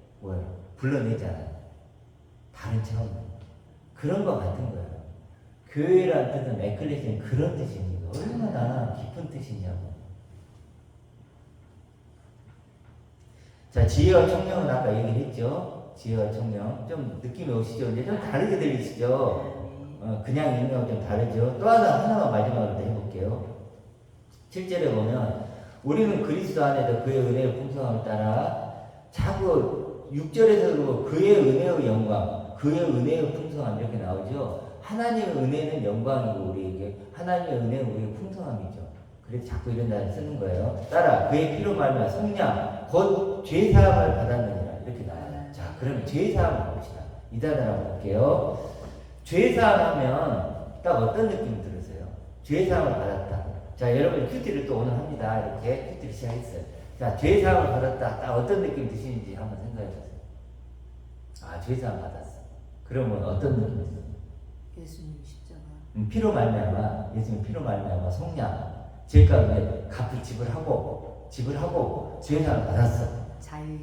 불러내잖아요. 다른 차원. 그런 거 같은 거예요. 교회란 뜻은, 에클레시아는 그런 뜻입니다. 얼마나 깊은 뜻이냐고. 자, 지혜와 총명은 아까 얘기했죠. 지혜와 총명. 좀 느낌이 오시죠? 이제 좀 다르게 들리시죠? 그냥 읽는 거랑 좀 다르죠. 또 하나만 마지막으로 해볼게요. 7절에 보면 우리는 그리스도 안에서 그의 은혜의 풍성함을 따라 자꾸 6절에서도 그의 은혜의 영광, 그의 은혜의 풍성함 이렇게 나오죠. 하나님의 은혜는 영광이고 우리에게 하나님의 은혜는 우리의 풍성함이죠. 그래서 자꾸 이런 단어 쓰는 거예요. 따라 그의 피로 말미암아 속량 곧 죄사함을 받았느니라 이렇게 나와요. 자, 그러면 죄사함을 봅시다. 이 단어를 한번 볼게요. 죄사함 하면 딱 어떤 느낌이 들으세요? 죄사함을 받았다. 자, 여러분 큐티를 또 오늘 합니다. 이렇게 큐티를 시작했어요. 자, 죄사함을 받았다. 딱 어떤 느낌 드시는지 한번 생각해 보세요. 아, 죄사함 받았어. 그러면 어떤 느낌이 있어요? 예수님 십자가. 피로 말미암아, 예수님 피로 말미암아 속량, 죄값에 갚을 지불하고 죄사함을 받았어. 자유.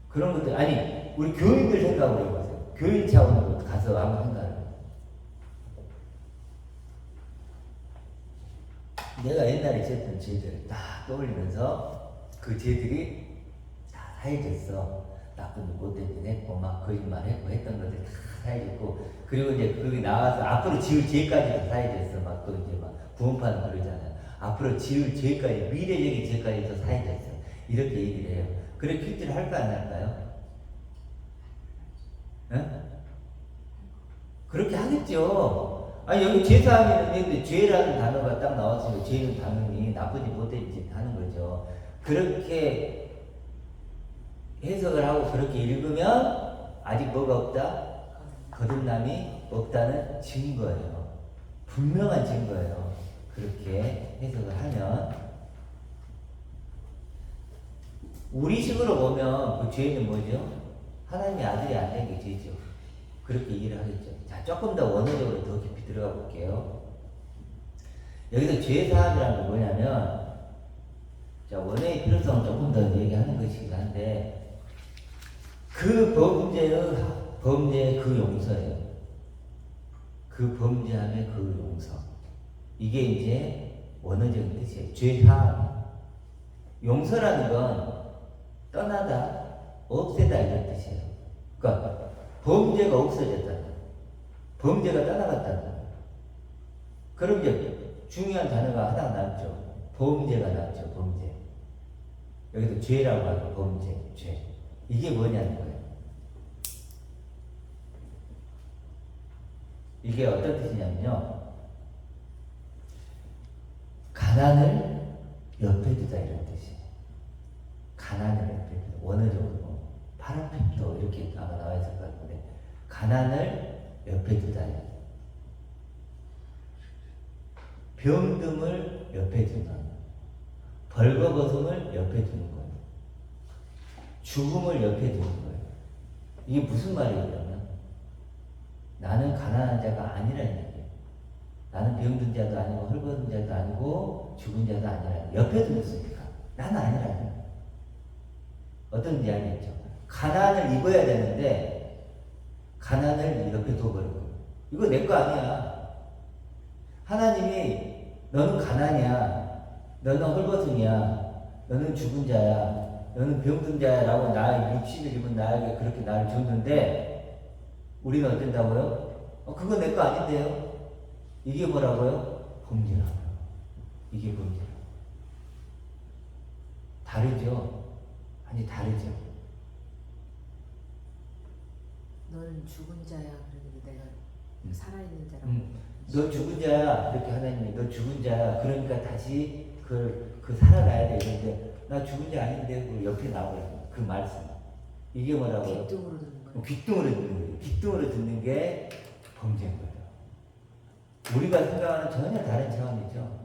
그런 것들 아니 우리 교인들 생각을 해보세요. 교인 차원으로 가서 한번 생각을. 내가 옛날에 지었던 죄들을 딱 떠올리면서 그 죄들이 다 사해졌어. 나쁜 일 못된 일 했고 막 거짓말 했고 했던 것들 다 사해졌고, 그리고 이제 거기 나와서 앞으로 지을 죄까지도 사해졌어. 막 또 이제 막 구원파는 그러잖아요. 앞으로 지을 죄까지, 미래적인 죄까지도 사해졌어. 이렇게 얘기를 해요. 그래 큐티를 할까 안 할까요? 에? 그렇게 하겠죠. 아니 여기 죄사함이 있는데 죄라는 단어가 딱 나왔으니까 죄는 당연히 나쁘지 못했지 하는 거죠. 그렇게 해석을 하고 그렇게 읽으면 아직 뭐가 없다? 거듭남이 없다는 증거예요. 분명한 증거예요. 그렇게 해석을 하면 우리식으로 보면 그 죄는 뭐죠? 하나님의 아들이 안 된 게 죄죠. 그렇게 이해를 하겠죠. 자, 조금 더 원어적으로 더 깊이 들어가 볼게요. 여기서 죄사함이라는 건 뭐냐면, 자, 원어의 필요성을 조금 더 얘기하는 것이긴 한데, 그 범죄의 그 용서예요. 그 범죄함의 그 용서. 이게 이제 원어적인 뜻이에요. 죄사함. 용서라는 건 떠나다, 없애다 이런 뜻이에요. 그러니까 범죄가 없어졌다. 범죄가 떠나갔다. 그럼 이제 중요한 단어가 하나 남죠. 범죄가 남죠. 범죄. 여기도 죄라고 하고 범죄, 죄. 이게 뭐냐는 거예요. 이게 어떤 뜻이냐면요. 가난을 옆에 두다 이런 뜻이에요. 가난을 옆에 두다. 원어적으로 파라핀도 이렇게 아마 나와 있을 것 같은데 가난을 옆에 두다. 병듦을 옆에 두는, 벌거벗음을 옆에 두는 거예요. 죽음을 옆에 두는 거예요. 이게 무슨 말이에요, 그러면? 나는 가난한 자가 아니라는 얘기예요. 나는 병든 자도 아니고 헐벗은 자도 아니고 죽은 자도 아니라 옆에 두었으니까 나는 아니라는 거예요. 어떤지 알겠죠? 가난을 입어야 되는데 가난을 옆에 둬버리고 이거 내 거 아니야. 하나님이 너는 가난이야, 너는 헐벗음이야, 너는 죽은 자야, 너는 병든 자야 라고 나의 육신을 입은 나에게 그렇게 나를 줬는데 우리는 어쩐다고요? 그거 내 거 아닌데요? 이게 뭐라고요? 범죄라고요. 이게 범죄라고. 다르죠? 아니 다르죠. 너는 죽은 자야. 그러는데 내가 살아있는 자라고. 너 죽은 자야. 이렇게 하나님이 너 죽은 자야. 그러니까 다시 그 살아나야 돼. 이런데 나 죽은 자 아닌데 그 옆에 나오요. 그 말씀. 이게 뭐라고요? 귀뚱으로 듣는 거예요. 귀뚱으로 듣는 거예요. 귀뚱으로 듣는 게 범죄인 거예요. 우리가 생각하는 전혀 다른 차원이죠.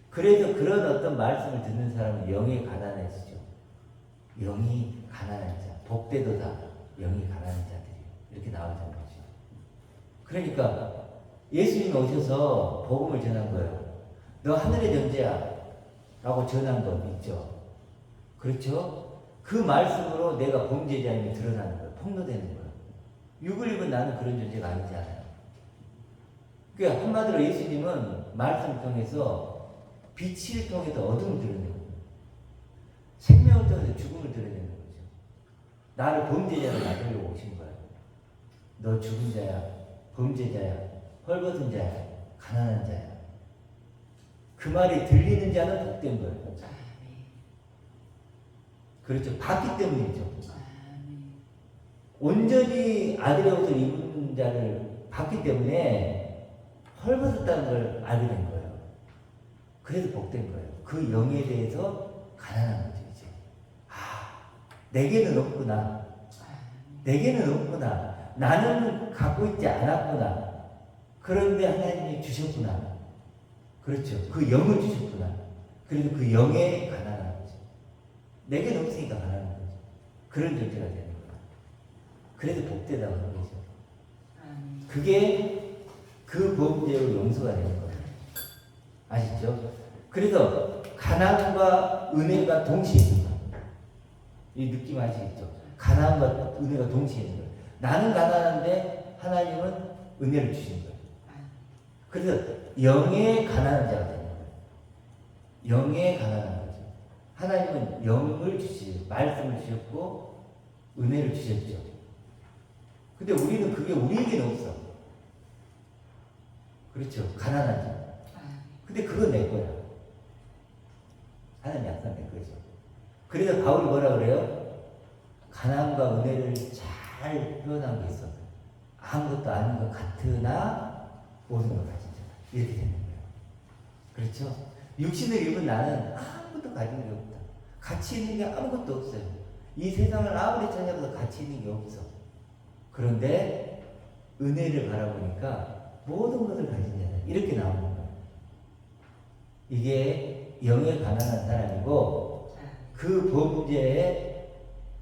그래서 그런 어떤 말씀을 듣는 사람은 영이 가난해지죠. 영이 가난한 자, 복되도다. 영이 가난한 자들이요. 이렇게 나오잖아요. 그러니까 예수님이 오셔서 복음을 전한 거예요. 너 하늘의 존재야 라고 전한 거 믿죠? 그렇죠? 그 말씀으로 내가 범죄자임이 드러나는 거예요. 폭로되는 거예요. 육을 입은 나는 그런 존재가 아니잖아요. 그러니까 한마디로 예수님은 말씀을 통해서 빛을 통해서 어둠을 드러내는 거예요. 생명을 통해서 죽음을 드러내는 거죠. 나를 범죄자로 만들려고 오신 거예요. 너 죽은 자야, 범죄자야, 헐벗은 자야, 가난한 자야. 그 말이 들리는 자는 복된 거예요. 그렇죠. 봤기 때문이죠. 온전히 아들의 옷을 입은 자를 봤기 때문에 헐벗었다는 걸 알게 된 거예요. 그래서 복된 거예요. 그 영에 대해서 가난한 거죠, 이제. 내게는 없구나. 내게는 없구나. 나는 갖고 있지 않았구나. 그런데 하나님이 주셨구나. 그렇죠. 그 영을 주셨구나. 그래서 그 영에 가난한 거죠. 내게는 없으니까 가난한 거죠. 그런 존재가 되는 거예요. 그래서 복되다고 하는 거죠. 그게 그 범죄의 용서가 되는 거예요. 아시죠? 그래서 가난과 은혜가 동시에 있는 거예요. 이 느낌 아시겠죠? 가난과 은혜가 동시에 있는 거예요. 나는 가난한데 하나님은 은혜를 주시는 거예요. 그래서 영의 가난한 자가 되는 거예요. 영의 가난한 거죠. 하나님은 영을 주시고 말씀을 주셨고 은혜를 주셨죠. 근데 우리는 그게 우리에게는 없어. 그렇죠. 가난한 자. 근데 그건 내 거야. 하나님 약속한 내 거죠. 그래서 바울이 뭐라 그래요? 가난과 은혜를 잘 표현한 게 있어. 아무것도 아닌 것 같으나 모든 걸 가진 자다. 이렇게 되는 거예요. 그렇죠? 육신을 입은 나는 아무것도 가진 게 없다. 가치 있는 게 아무것도 없어요. 이 세상을 아무리 찾아봐도 가치 있는 게 없어. 그런데 은혜를 바라보니까 모든 것을 가진 자다. 이렇게 나오는 거예요. 이게 영에 가난한 사람이고 그 범죄에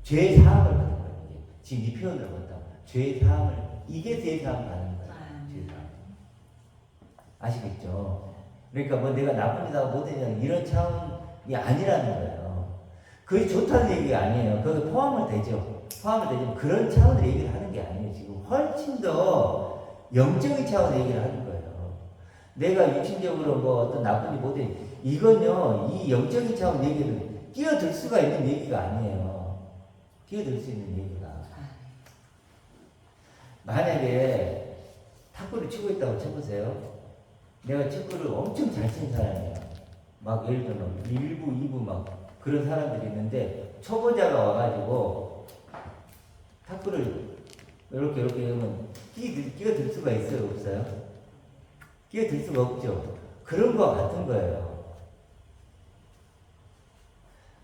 죄 사함을 받는 거예요. 이게. 지금 이 표현을 본다고. 죄 사함을, 이게 죄 사함 받는 거예요. 죄 사함. 아시겠죠? 그러니까 뭐 내가 나쁜 짓 하고 못된 짓 하고 이런 차원이 아니라는 거예요. 그게 좋다는 얘기가 아니에요. 그게 포함을 되죠. 포함을 되지만 그런 차원으로 얘기를 하는 게 아니에요. 지금 훨씬 더 영적인 차원의 얘기를 하는 거예요. 내가 육신적으로 뭐 어떤 나쁜 짓 못된 이건요, 이 영적인 차원 얘기를 끼어들 수가 있는 얘기가 아니에요. 끼어들 수 있는 얘기가. 만약에 탁구를 치고 있다고 쳐보세요. 내가 축구를 엄청 잘 치는 사람이에요. 막 예를 들면 1부, 2부 막 그런 사람들이 있는데 초보자가 와가지고 탁구를 이렇게 하면 끼어들 수가 있어요? 없어요? 끼어들 수가 없죠. 그런 거와 같은 거예요.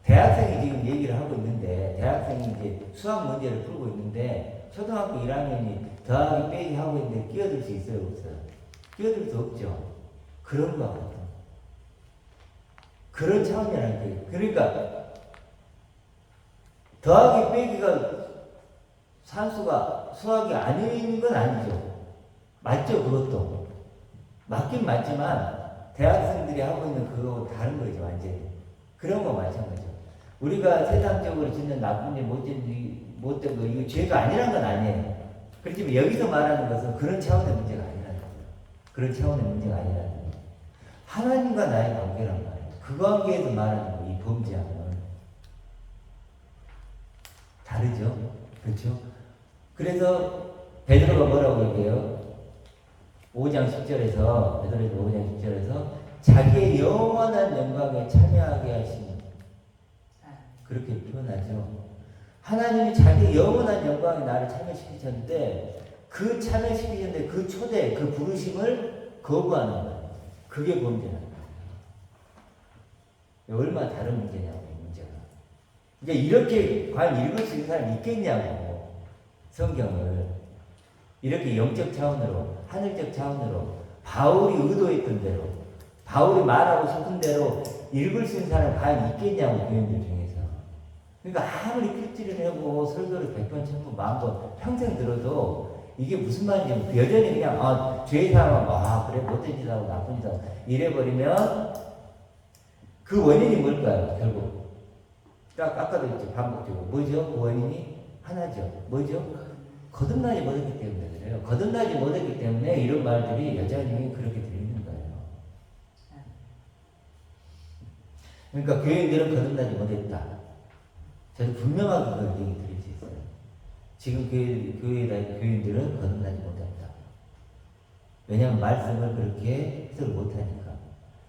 대학생이 지금 얘기를 하고 있는데 대학생이 이제 수학 문제를 풀고 있는데 초등학교 1학년이 더하기 빼기 하고 있는데 끼어들 수 있어요? 없어요? 끼어들 수 없죠. 그런 거 같아요. 그런 차원이라는 거예요. 그러니까 더하기 빼기가 산수가 수학이 아닌 건 아니죠. 맞죠? 그것도. 맞긴 맞지만 대학생들이 하고 있는 그거하고 다른 거죠. 완전히. 그런 거 마찬가지죠. 우리가 세상적으로 짓는 나쁜 일, 못된 거 이거 죄가 아니란 건 아니에요. 그렇지만 여기서 말하는 것은 그런 차원의 문제가 아니라는 거예요. 그런 차원의 문제가 아니라는 거예요. 하나님과 나의 관계란 말이에요. 그 관계에서 말하는 거, 이 범죄함은 다르죠. 그렇죠? 그래서 베드로가 뭐라고 얘기해요? 5장 10절에서 베드로에서 5장 10절에서 자기의 영원한 영광에 참여하게 하시는 그렇게 표현하죠. 하나님이 자기의 영원한 영광에 나를 참여시키셨는데 그 참여시키셨는데 그 초대, 그 부르심을 거부하는 거예요. 그게 범죄라는 거예요. 얼마나 다른 문제냐고, 이 문제가. 그러니까 이렇게 과연 읽을 수 있는 사람이 있겠냐고, 성경을. 이렇게 영적 차원으로, 하늘적 차원으로, 바울이 의도했던 대로, 바울이 말하고 싶은 대로 읽을 수 있는 사람이 과연 있겠냐고, 교인들 중에서. 그러니까 아무리 큐티를 하고 설교를 100번, 1000번, 10,000번 평생 들어도 이게 무슨 말인지 여전히 그냥 죄의 사람은 그래 못된 짓 하고 나쁜 짓 하고 이래버리면 그 원인이 뭘까요? 결국 딱 아까도 있죠. 반복적으로 뭐죠? 그 원인이 하나죠. 뭐죠? 거듭나지 못했기 때문에 그래요. 거듭나지 못했기 때문에 이런 말들이 여전히 그렇게 들리는 거예요. 그러니까 교인들은 거듭나지 못했다. 저는 분명하게 그걸 얘기 드릴 수 있어요. 지금 교인들은 거듭나지 못했다. 왜냐하면 말씀을 그렇게 해석을 못하니까.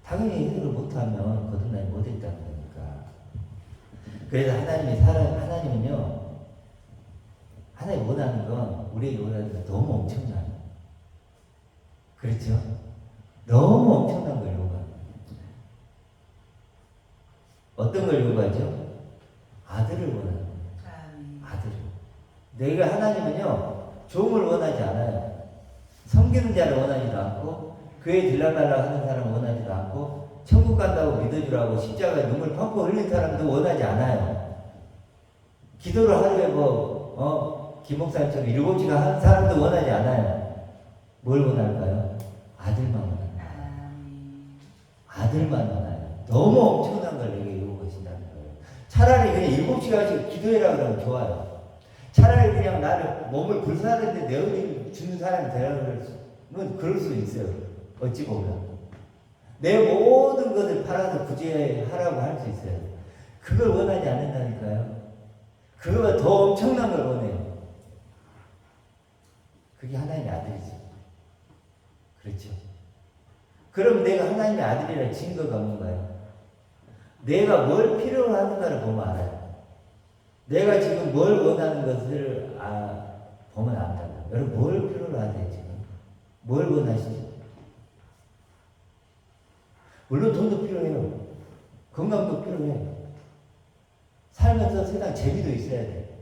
당연히 해석을 못하면 거듭나지 못했다는 거니까. 그래서 하나님은요, 하나님 원하는 건, 우리에게 원하는 건 너무 엄청나요. 그렇죠? 너무 엄청난 걸 요구합니다. 어떤 걸 요구하죠? 아들을 원하는 거예요. 아들을. 내가 하나님은요, 종을 원하지 않아요. 섬기는 자를 원하지도 않고, 교회 들락달락 하는 사람을 원하지도 않고, 천국 간다고 믿어주라고 십자가에 눈물 펑펑 흘린 사람도 원하지 않아요. 기도를 하루에 김목사님처럼 7시간 하는 사람도 원하지 않아요. 뭘 원할까요? 아들만 원합니다. 아들만 원해요. 너무 엄청난 걸 내게 요구하신다는 거예요. 차라리 그냥 7시간씩 기도해라 그러면 좋아요. 차라리 그냥 나를 몸을 불사르는데 내 은혜를 주는 사람이 되라 그러면 그럴 수 있어요. 어찌 보면. 내 모든 것을 팔아서 구제하라고 할 수 있어요. 그걸 원하지 않는다니까요. 그거보다 더 엄청난 걸 원해요. 그게 하나님의 아들이죠. 그렇죠. 그럼 내가 하나님의 아들이라는 증거가 뭔가요? 내가 뭘 필요로 하는가를 보면 알아요. 내가 지금 뭘 원하는 것을 보면 안다. 여러분 뭘 필요로 하세요 지금? 뭘 원하시죠? 물론 돈도 필요해요. 건강도 필요해요. 살면서 세상 재미도 있어야 돼.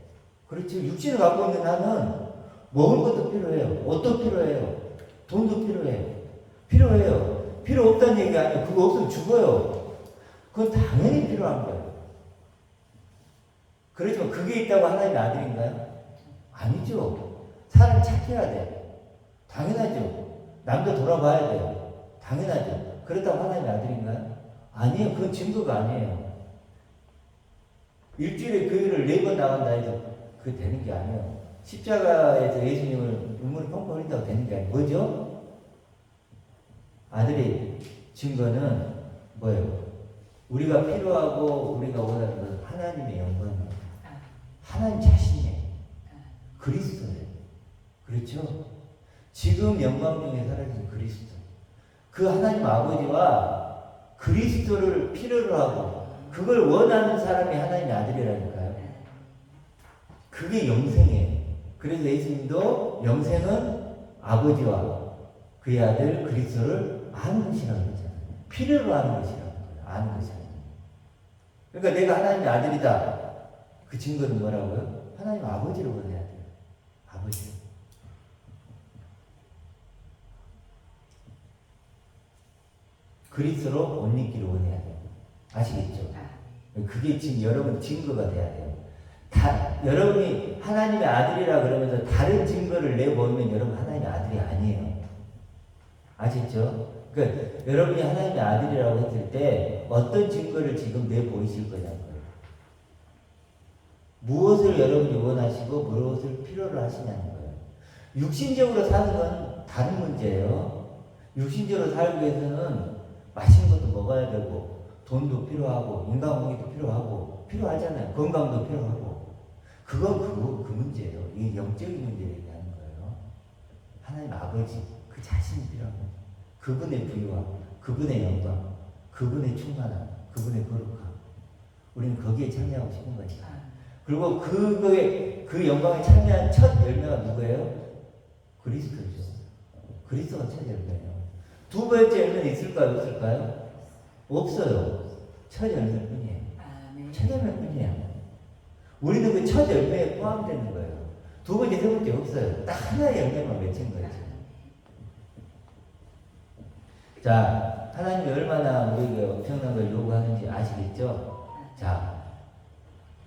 그렇죠. 육신을 갖고 있는 나는 먹을 것도 필요해요. 옷도 필요해요. 돈도 필요해요. 필요해요. 필요 없다는 얘기가 아니에요. 그거 없으면 죽어요. 그건 당연히 필요한 거예요. 그렇지만 그게 있다고 하나님의 아들인가요? 아니죠. 사람이 착해야 돼. 당연하죠. 남도 돌아봐야 돼요. 당연하죠. 그렇다고 하나님의 아들인가요? 아니에요. 그건 증거가 아니에요. 일주일에 교회를 4번 나간다 해도 그게 되는 게 아니에요. 십자가에서 예수님을 눈물을 펑펑 흘린다고 되는 게 아니에요. 뭐죠? 아들의 증거는 뭐예요? 우리가 필요하고 우리가 원하는 건 하나님의 영광이에요. 하나님 자신이에요. 그리스도예요. 그렇죠? 지금 영광 중에 사라진 그리스도. 그 하나님 아버지와 그리스도를 필요로 하고 그걸 원하는 사람이 하나님의 아들이라니까요. 그게 영생이에요. 그래서 예수님도 영생은 아버지와 그의 아들 그리스도를 아는 것이라고 했잖아요. 필요로 하는 것이라고 해요. 아는 것이라고. 그러니까 내가 하나님의 아들이다. 그 증거는 뭐라고요? 하나님 아버지를 원해야 돼요. 아버지. 그리스도로 옷 입기를 원해야 돼요. 아시겠죠? 그게 지금 여러분 증거가 돼야 돼요. 여러분이 하나님의 아들이라 그러면서 다른 증거를 내보이면 여러분 하나님의 아들이 아니에요. 아시죠? 그러니까 여러분이 하나님의 아들이라고 했을 때 어떤 증거를 지금 내보이실 거냐고요. 무엇을 여러분이 원하시고 무엇을 필요로 하시냐는 거예요. 육신적으로 사는 건 다른 문제예요. 육신적으로 살기 위해서는 맛있는 것도 먹어야 되고 돈도 필요하고 인간관계도 필요하고 필요하잖아요. 건강도 필요하고 그건 그 문제예요. 이게 영적인 문제를 얘기하는 거예요. 하나님 아버지 그 자신이 필요한 거예요. 그분의 부유함, 그분의 영광, 그분의 충만함, 그분의 거룩함. 우리는 거기에 참여하고 싶은 거니까. 그리고 그 영광에 참여한 첫 열매가 누구예요? 그리스도죠. 그리스도가 첫 열매예요. 두 번째 열매는 있을까요? 없을까요? 없어요. 첫 열매뿐이에요. 첫 열매뿐이에요. 우리는 그 첫 열매에 포함되는 거예요. 두 번째, 세 번째 없어요. 딱 하나의 열매만 맺힌 거예요. 자, 하나님이 얼마나 우리에게 엄청난 걸 요구하는지 아시겠죠? 자,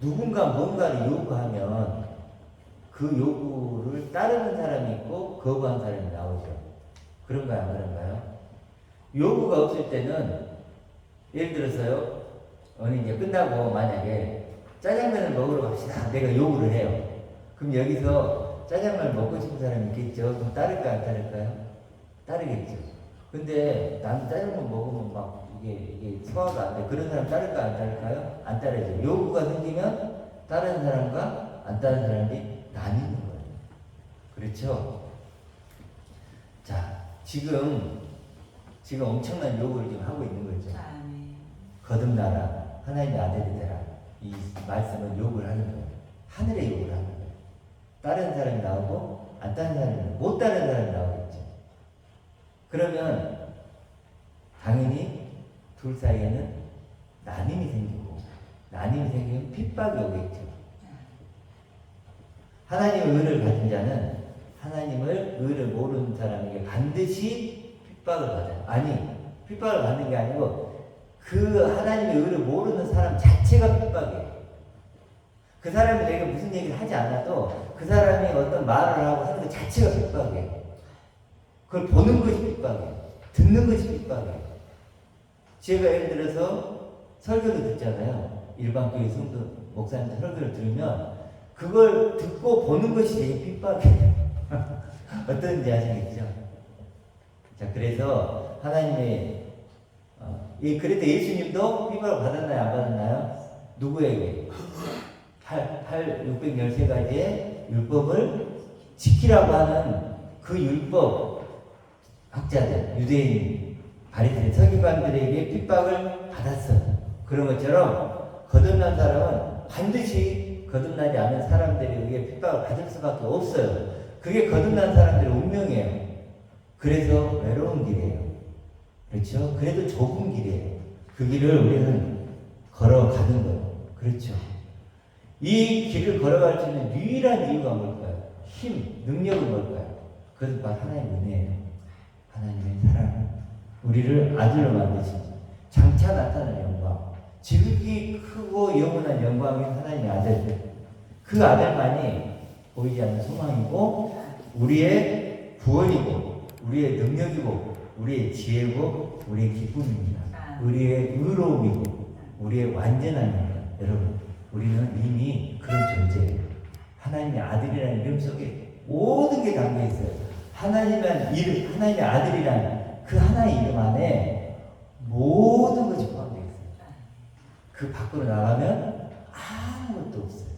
누군가 뭔가를 요구하면 그 요구를 따르는 사람이 있고 거부하는 사람이 나오죠. 그런가요? 안 그런가요? 요구가 없을 때는 예를 들어서요. 오늘 이제 끝나고 만약에 짜장면을 먹으러 갑시다. 내가 요구를 해요. 그럼 여기서 짜장면을 먹고 싶은 사람이 있겠죠. 그럼 따를까요? 안 따를까요? 따르겠죠. 근데 나는 짜장면 먹으면 막 이게 소화가 안 돼. 그런 사람 따를까요? 안 따를까요? 안 따르죠. 요구가 생기면 따르는 사람과 안 따르는 사람이 나뉘는 거예요. 그렇죠? 자, 지금 엄청난 요구를 지금 하고 있는 거죠. 거듭나라. 하나님의 아들이 되라. 이 말씀은 요구를 하는 거예요. 하늘의 요구를 하는 거예요. 따르는 사람이 나오고 안 따르는 사람이 못 따르는 사람이 나오겠죠. 그러면 당연히 둘 사이에는 나눔이 생기면 핍박이 오겠죠. 하나님의 의를 받은 자는 하나님을 의를 모르는 사람에게 반드시 핍박을 받아요. 아니, 핍박을 받는 게 아니고 그 하나님의 의를 모르는 사람 자체가 핍박이에요. 그 사람이 내가 무슨 얘기를 하지 않아도 그 사람이 어떤 말을 하고 하는 것 자체가 핍박이에요. 그걸 보는 것이 핍박이에요. 듣는 것이 핍박이에요. 제가 예를 들어서 설교를 듣잖아요. 일반 교회 성도 목사님들 설교를 들으면 그걸 듣고 보는 것이 되게 핍박이에요. 어떤지 아시겠죠? 자, 그래서 하나님의 그래도 예수님도 핍박을 받았나요? 안 받았나요? 누구에게? 613가지의 율법을 지키라고 하는 그 율법 학자들, 유대인, 바리새인, 서기관들에게 핍박을 받았어요. 그런 것처럼 거듭난 사람은 반드시 거듭나지 않은 사람들에 의해 핍박을 받을 수밖에 없어요. 그게 거듭난 사람들의 운명이에요. 그래서 외로운 길이에요. 그렇죠? 그래도 좁은 길이에요. 그 길을 우리는 걸어가는 거예요. 그렇죠? 이 길을 걸어갈 수 있는 유일한 이유가 뭘까요? 힘, 능력은 뭘까요? 그것은 바로 하나님의 은혜예요. 하나님의 사랑. 우리를 아들로 만드신 장차 나타나는 영광. 지극히 크고 영원한 영광인 하나님의 아들. 그 아들만이 보이지 않는 소망이고 우리의 구원이고 우리의 능력이고 우리의 지혜고 우리의 기쁨입니다. 우리의 의로움이고 우리의 완전한 영광. 여러분 우리는 이미 그런 존재예요. 하나님의 아들이라는 이름 속에 모든 게 담겨 있어요. 하나님의 이름, 하나님의 아들이라는 그 하나의 이름 안에 모든 것이 포함되어 있어요. 그 밖으로 나가면 아무것도 없어요.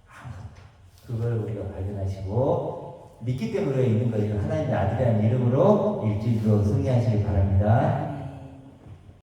아무것도. 그걸 우리가 발견하시고 믿기 때문에 있는 거예요. 하나님의 아들이라는 이름으로 일주일도 승리하시기 바랍니다.